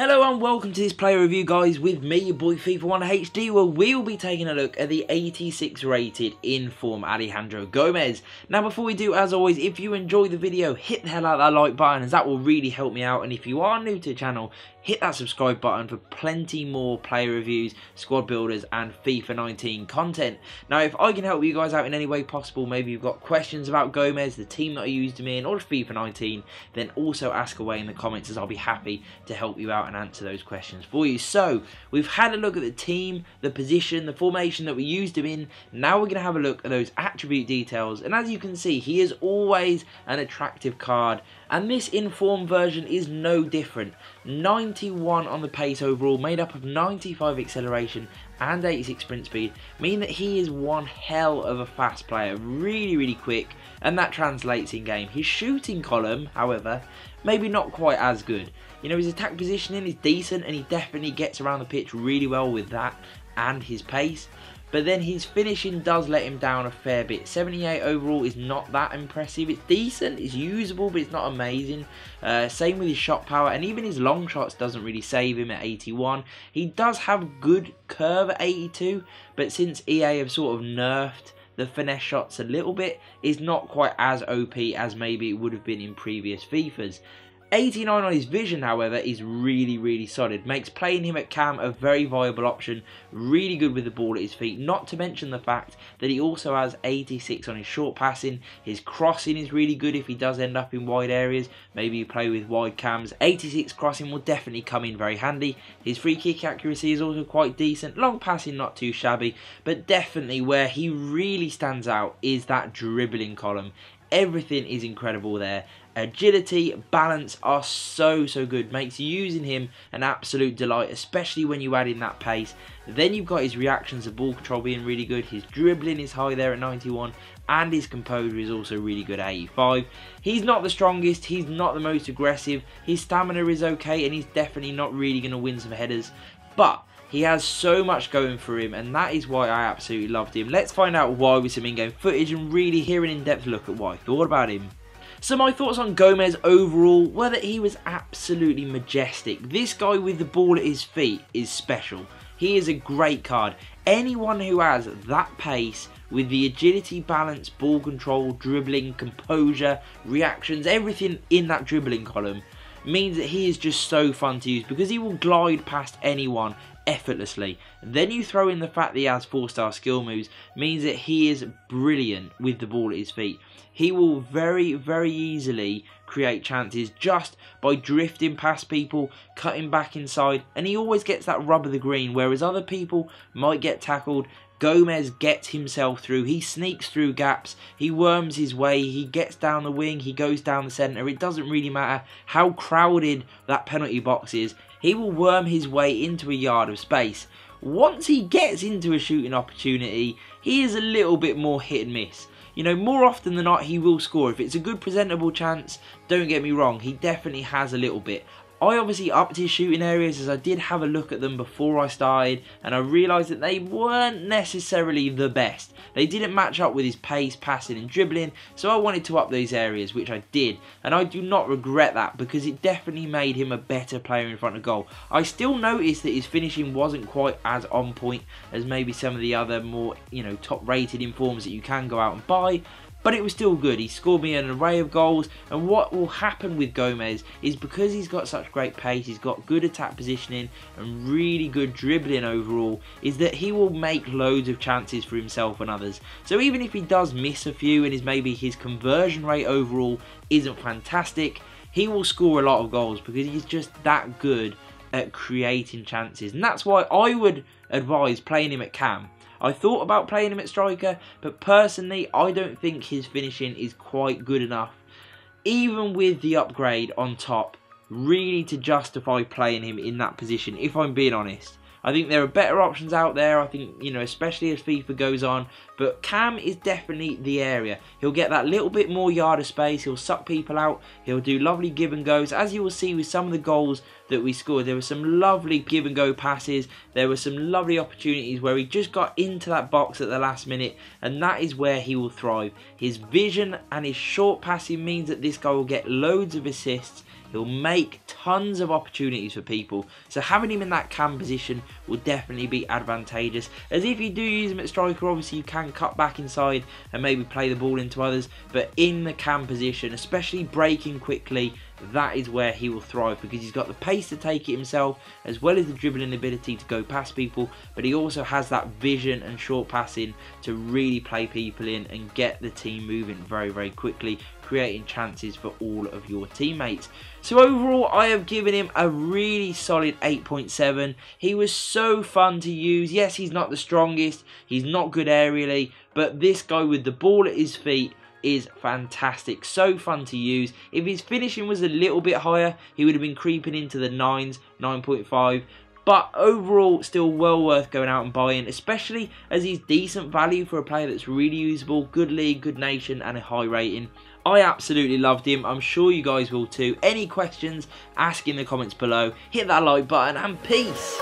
Hello and welcome to this player review, guys, with me, your boy FIFA 1 HD, where we will be taking a look at the 86 rated in-form Alejandro Gomez. Now, before we do, as always, if you enjoyed the video, hit the hell out of that like button, as that will really help me out. And if you are new to the channel, hit that subscribe button for plenty more player reviews, squad builders, and FIFA 19 content. Now, if I can help you guys out in any way possible, maybe you've got questions about Gomez, the team that I used him in, or FIFA 19, then also ask away in the comments, as I'll be happy to help you out and answer those questions for you. So, we've had a look at the team, the position, the formation that we used him in. Now we're going to have a look at those attribute details, and as you can see, he is always an attractive card, and this in-form version is no different. 91 on the pace overall, made up of 95 acceleration and 86 sprint speed, mean that he is one hell of a fast player, really quick, and that translates in game. His shooting column, however, maybe not quite as good. You know, his attack positioning is decent, and he definitely gets around the pitch really well with that and his pace. But then his finishing does let him down a fair bit. 78 overall is not that impressive. It's decent, it's usable, but it's not amazing. Same with his shot power, and even his long shots doesn't really save him at 81. He does have good curve at 82, but since EA have sort of nerfed the finesse shots a little bit, is not quite as OP as maybe it would have been in previous FIFAs. 89 on his vision, however, is really solid. Makes playing him at cam a very viable option. Really good with the ball at his feet. Not to mention the fact that he also has 86 on his short passing. His crossing is really good if he does end up in wide areas. Maybe you play with wide cams. 86 crossing will definitely come in very handy. His free kick accuracy is also quite decent. Long passing not too shabby. But definitely where he really stands out is that dribbling column. Everything is incredible there. Agility, balance are so good. Makes using him an absolute delight, especially when you add in that pace. Then you've got his reactions to ball control being really good. His dribbling is high there at 91, and his composure is also really good at 85. He's not the strongest, he's not the most aggressive. His stamina is okay, and he's definitely not really going to win some headers. But he has so much going for him, and that is why I absolutely loved him. Let's find out why with some in-game footage and really hear an in-depth look at what I thought about him. So my thoughts on Gomez overall were that he was absolutely majestic. This guy with the ball at his feet is special. He is a great card. Anyone who has that pace with the agility, balance, ball control, dribbling, composure, reactions, everything in that dribbling column means that he is just so fun to use, because he will glide past anyone effortlessly. Then you throw in the fact that he has 4-star skill moves, means that he is brilliant with the ball at his feet. He will very easily create chances just by drifting past people, cutting back inside, and he always gets that rub of the green, whereas other people might get tackled. Gomez gets himself through, he sneaks through gaps, he worms his way, he gets down the wing, he goes down the centre. It doesn't really matter how crowded that penalty box is, he will worm his way into a yard of space. Once he gets into a shooting opportunity, he is a little bit more hit and miss. You know, more often than not, he will score. If it's a good presentable chance, don't get me wrong, he definitely has a little bit. I obviously upped his shooting areas, as I did have a look at them before I started, and I realised that they weren't necessarily the best. They didn't match up with his pace, passing and dribbling, so I wanted to up those areas, which I did, and I do not regret that, because it definitely made him a better player in front of goal. I still noticed that his finishing wasn't quite as on point as maybe some of the other more, you know, top rated informs that you can go out and buy, but it was still good. He scored me an array of goals, and what will happen with Gomez is, because he's got such great pace, he's got good attack positioning and really good dribbling overall, is that he will make loads of chances for himself and others. So even if he does miss a few and maybe his conversion rate overall isn't fantastic, he will score a lot of goals because he's just that good at creating chances. And that's why I would advise playing him at cam. I thought about playing him at striker, but personally I don't think his finishing is quite good enough, even with the upgrade on top, really to justify playing him in that position, if I'm being honest. I think there are better options out there, I think, you know, especially as FIFA goes on, but cam is definitely the area. He'll get that little bit more yard of space, he'll suck people out, he'll do lovely give and goes. As you will see with some of the goals that we scored, there were some lovely give and go passes, there were some lovely opportunities where he just got into that box at the last minute, and that is where he will thrive. His vision and his short passing means that this guy will get loads of assists. He'll make tons of opportunities for people. So having him in that cam position will definitely be advantageous. As if you do use him at striker, obviously you can cut back inside and maybe play the ball into others. But in the cam position, especially breaking quickly, that is where he will thrive, because he's got the pace to take it himself, as well as the dribbling ability to go past people, but he also has that vision and short passing to really play people in and get the team moving very, very quickly, creating chances for all of your teammates. So overall, I have given him a really solid 8.7. He was so fun to use. Yes, he's not the strongest, he's not good aerially, but this guy with the ball at his feet is fantastic, so fun to use. If his finishing was a little bit higher, he would have been creeping into the 9s, 9.5, but overall still well worth going out and buying, especially as he's decent value for a player that's really usable, good league, good nation and a high rating. I absolutely loved him. I'm sure you guys will too. Any questions, ask in the comments below. Hit that like button and peace.